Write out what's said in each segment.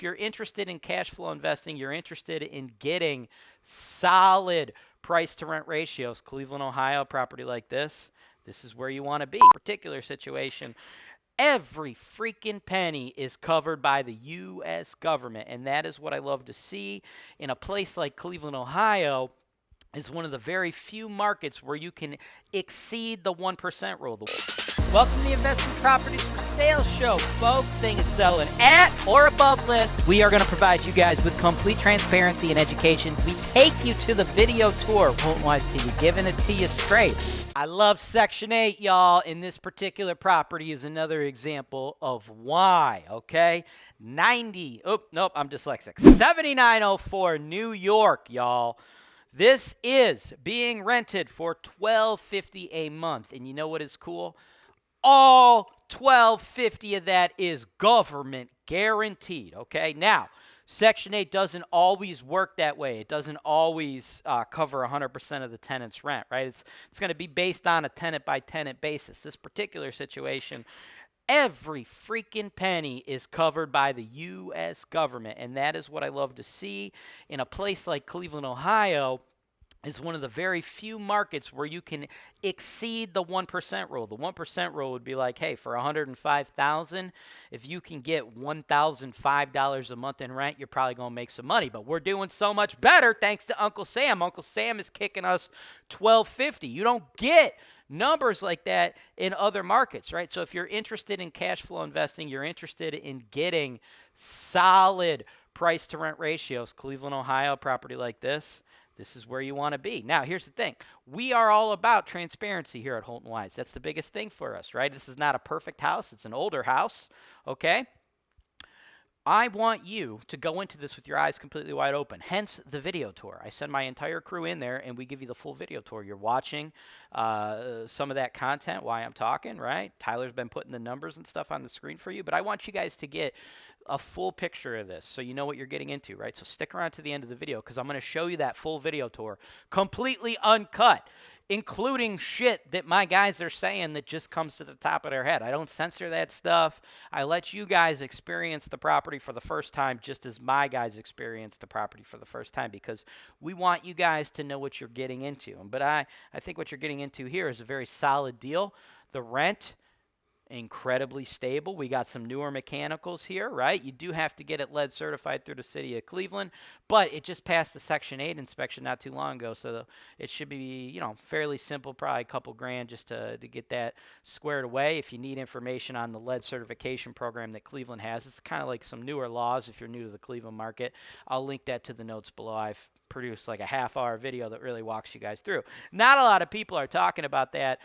If you're interested in cash flow investing, you're interested in getting solid price to rent ratios, Cleveland, Ohio, property like this is where you want to be. Particular situation, every freaking penny is covered by the U.S. government, and that is what I love to see. In a place like Cleveland, Ohio, is one of the very few markets where you can exceed the 1% rule. Welcome to the Investment Properties for Sale Show, folks. Staying and selling at or above list. We are going to provide you guys with complete transparency and education. We take you to the video tour of HoltonWise TV, giving it to you straight. I love Section 8, y'all, and this particular property is another example of why, okay? 7904 New York, y'all. This is being rented for $1,250 a month, and you know what is cool? All $1,250 of that is government guaranteed, okay? Now, Section 8 doesn't always work that way. It doesn't always cover 100% of the tenant's rent, right? It's going to be based on a tenant-by-tenant basis. This particular situation, every freaking penny is covered by the U.S. government, and that is what I love to see. In a place like Cleveland, Ohio, is one of the very few markets where you can exceed the 1% rule. The 1% rule would be like, hey, for $105,000, if you can get $1,005 a month in rent, you're probably going to make some money. But we're doing so much better thanks to Uncle Sam. Uncle Sam is kicking us $1,250. You don't get numbers like that in other markets, right? So if you're interested in cash flow investing, you're interested in getting solid price to rent ratios, Cleveland, Ohio, property like this is where you want to be. Now, here's the thing. We are all about transparency here at HoltonWise. That's the biggest thing for us, right? This is not a perfect house. It's an older house, okay? I want you to go into this with your eyes completely wide open, hence the video tour. I send my entire crew in there, and we give you the full video tour. You're watching some of that content while I'm talking, right? Tyler's been putting the numbers and stuff on the screen for you, but I want you guys to get a full picture of this so you know what you're getting into, right? So stick around to the end of the video because I'm going to show you that full video tour, completely uncut, including shit that my guys are saying that just comes to the top of their head. I don't censor that stuff. I let you guys experience the property for the first time just as my guys experience the property for the first time because we want you guys to know what you're getting into. But I think what you're getting into here is a very solid deal. The rent, incredibly stable. We got some newer mechanicals here, right? You do have to get it lead certified through the city of Cleveland, but it just passed the Section 8 inspection not too long ago, so it should be, fairly simple, probably a couple grand just to get that squared away. If you need information on the lead certification program that Cleveland has, it's kind of like some newer laws if you're new to the Cleveland market. I'll link that to the notes below. I've produced like a half-hour video that really walks you guys through. Not a lot of people are talking about that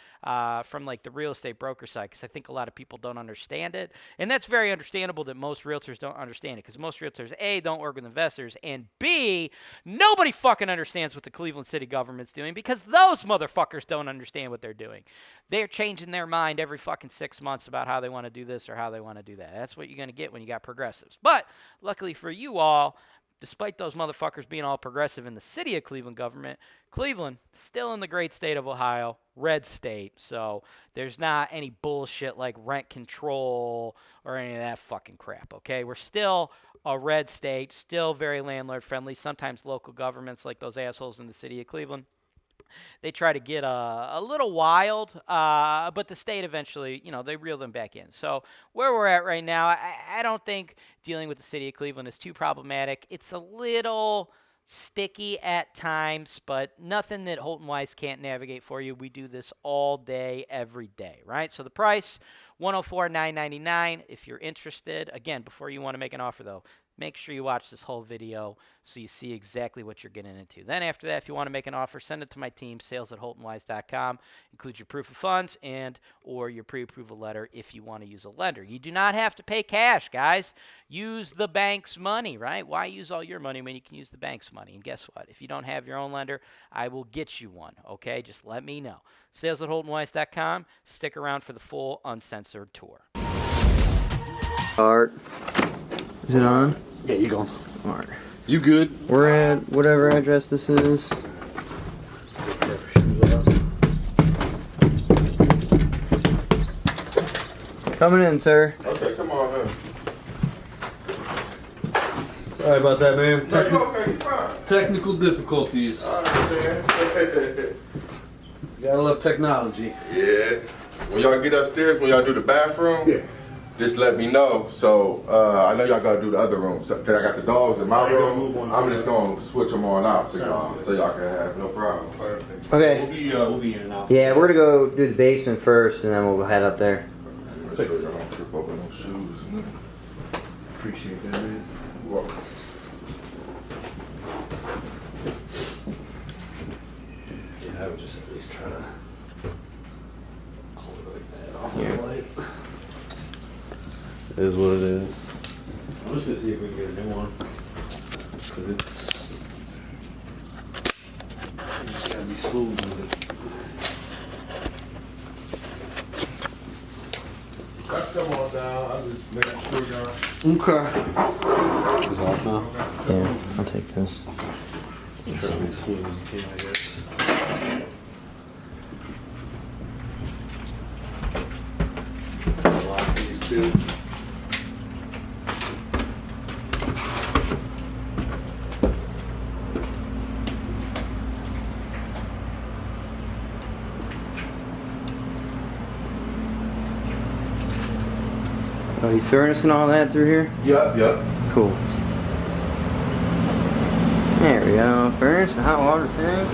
from like the real estate broker side because I think a lot of people don't understand it, and that's very understandable that most realtors don't understand it because most realtors, A, don't work with investors, and B, nobody fucking understands what the Cleveland city government's doing because those motherfuckers don't understand what they're doing. They're changing their mind every fucking 6 months about how they want to do this or how they want to do that. That's what you're going to get when you got progressives. But luckily for you all, despite those motherfuckers being all progressive in the city of Cleveland government, Cleveland still in the great state of Ohio, red state. So there's not any bullshit like rent control or any of that fucking crap, okay? We're still a red state, still very landlord friendly. Sometimes local governments like those assholes in the city of Cleveland, they try to get a little wild, but the state eventually, they reel them back in. So where we're at right now, I don't think dealing with the city of Cleveland is too problematic. It's a little sticky at times, but nothing that HoltonWise can't navigate for you. We do this all day, every day, right? So the price, $104,999. If you're interested, again, before you want to make an offer, though, make sure you watch this whole video so you see exactly what you're getting into. Then after that, if you want to make an offer, send it to my team, sales@HoltonWise.com. Include your proof of funds and or your pre-approval letter if you want to use a lender. You do not have to pay cash, guys. Use the bank's money, right? Why use all your money when you can use the bank's money? And guess what? If you don't have your own lender, I will get you one, okay? Just let me know. Sales@HoltonWise.com. Stick around for the full uncensored tour. Art. Is it on? Yeah, you going. Alright. You good? We're at whatever address this is. Coming in, sir. Okay, come on in. Sorry about that, man. No, you okay? You fine. Technical difficulties. I understand. Gotta love technology. Yeah. When y'all get upstairs, when y'all do the bathroom, just let me know. So I know y'all gotta do the other room. So, cause I got the dogs in my room. I'm just gonna switch them on out for y'all, so y'all can have no problem. Perfect. Okay. We'll be in and out. Yeah, we're gonna go do the basement first, and then we'll head up there. Make sure y'all don't trip over no shoes. Appreciate that, man. You're welcome. Yeah, I would just at least try to hold it like that off Yeah. the light. It is what it is. I'm just gonna see if we can get a new one. Cause it's you just gotta be smooth with it. Come on down. I just making sure y'all. Okay. It's off now. Yeah, I'll take this. Try to be as smooth as you can, I guess. Lock these two. Oh, you furnace and all that through here? Yep. Cool. There we go. Furnace, the hot water thing.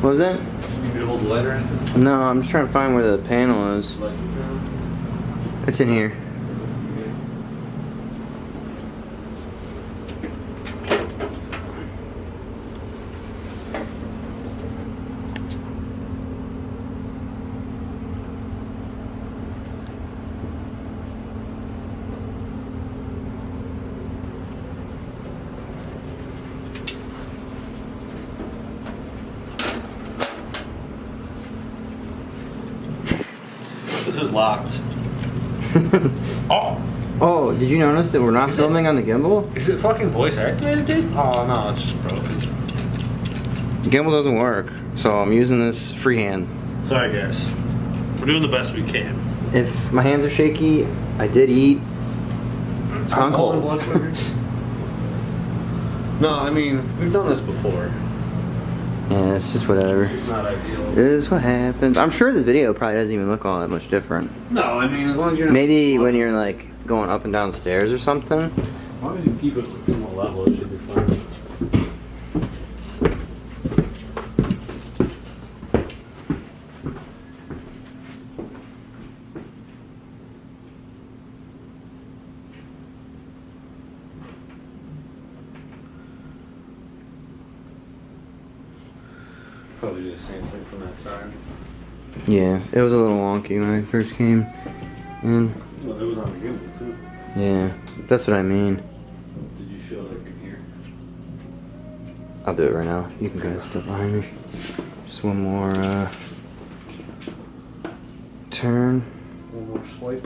What was that? You need me to hold the lighter in? No, I'm just trying to find where the panel is. Electric panel? It's in here. This is locked. Oh! Oh, did you notice that we're not Is filming on the gimbal? Is it fucking voice activated, dude? Oh no, it's just broken. The gimbal doesn't work, so I'm using this freehand. Sorry guys. We're doing the best we can. If my hands are shaky, I did eat. It's gone cold. blood sugars. No, I mean, we've done this before. Yeah, it's just whatever. It's not ideal. It is what happens. I'm sure the video probably doesn't even look all that much different. No, I mean, as long as you're not... Maybe when you're like going up and down stairs or something. As long as you keep it somewhat level, it should be fine. Probably do the same thing from that side. Yeah, it was a little wonky when I first came in. Well, it was on the gimbal too. Yeah, that's what I mean. Did you show like in here? I'll do it right now. You can go ahead and step behind me. Just one more turn. One more swipe.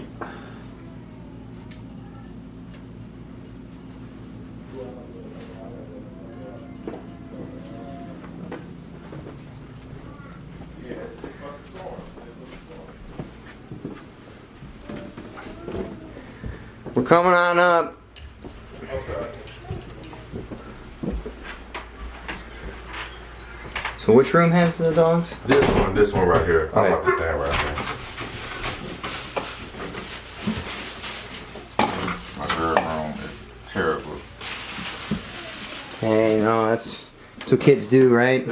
We're coming on up. Okay. So which room has the dogs? This one right here. I'm Okay. about to stand right here. My girl room is terrible. Hey, no, that's what kids do, right?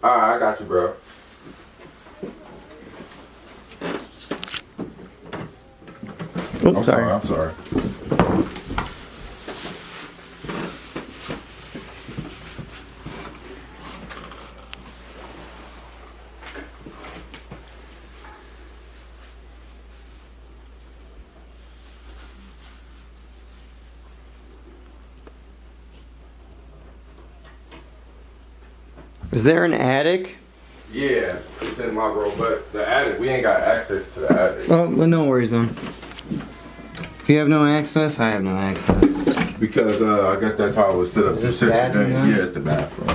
Alright, I got you, bro. Oops, I'm sorry. I'm sorry. Is there an attic? Yeah, it's in my room, but the attic, we ain't got access to the attic. Oh, well, no worries then. If you have no access, I have no access. Because I guess that's how it was set up. Is this the bathroom now? Yeah, it's the bathroom.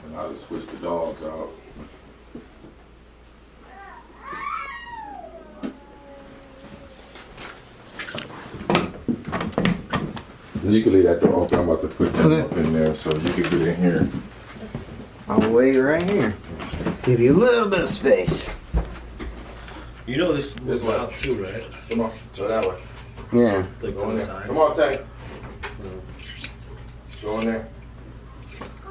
And I just switched the dogs out. You can leave that door open. I'm about to put that up in there so you can get in here. I'll wait right here. Give you a little bit of space. You know this This way. out too, right? Come on, go that way. Yeah. Like Go on in the there. side. Come on, Tank. Go in there.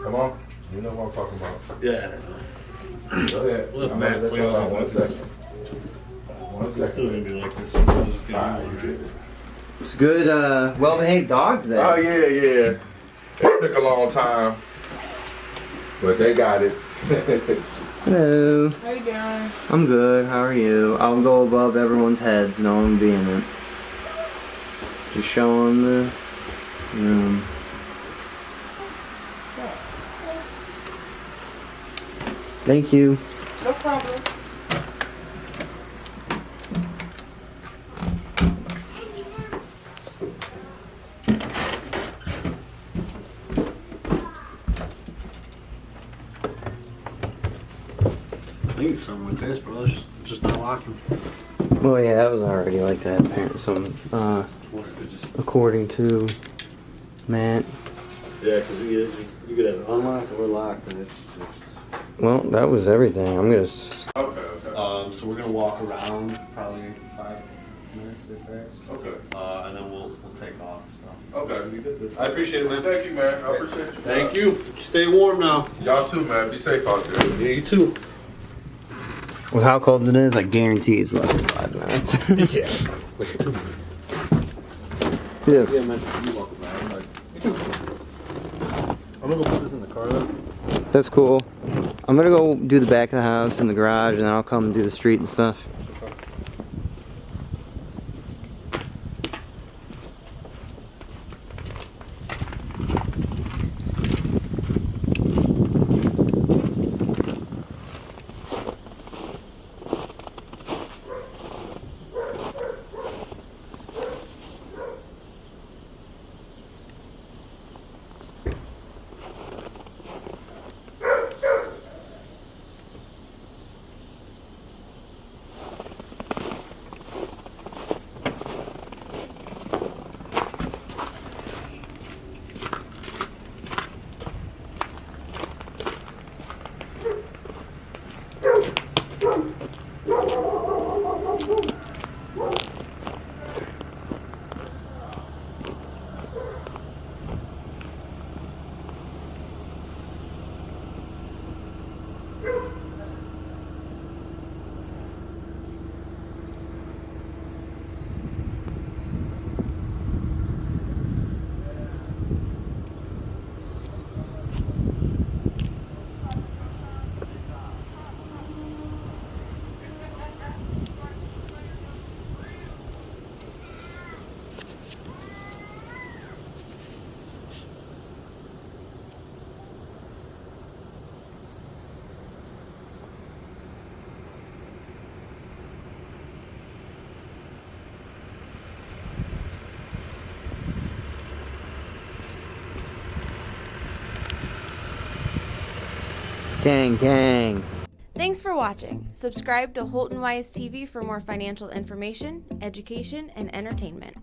Come on. You know what I'm talking about. Yeah, I don't know. Go ahead. Well, if I'm Matt gonna let Quayle y'all out can one do this. second. One It's still second. gonna be like this. It's gonna be Alright, one, you right? good. It's good, well-behaved dogs there. Oh yeah, yeah. It took a long time, but they got it. Hello. How you doing? I'm good. How are you? I'll go above everyone's heads. No one being it. Just showing the room. Thank you. No problem. I need something like this, bro. It's just not locking. Well, yeah, that was already like that. Apparently, according to Matt. Yeah, because you could have it unlocked or locked, and it's just. Well, that was everything. I'm gonna. Okay, okay. So we're gonna walk around probably 5 minutes if fast. Okay. And then we'll take off. So. Okay. I appreciate it, man. Thank you, man. I appreciate you. Thank you. Stay warm now. Y'all too, man. Be safe out there. Yeah, you too. With how cold it is, I guarantee it's less than 5 minutes. Yeah. Like 2 minutes. Yeah. Yeah, man. You walk around. Like, me too. I'm gonna go put this in the car though. That's cool. I'm gonna go do the back of the house and the garage, and then I'll come do the street and stuff. Gang, gang. Thanks for watching. Subscribe to HoltonWise TV for more financial information, education, and entertainment.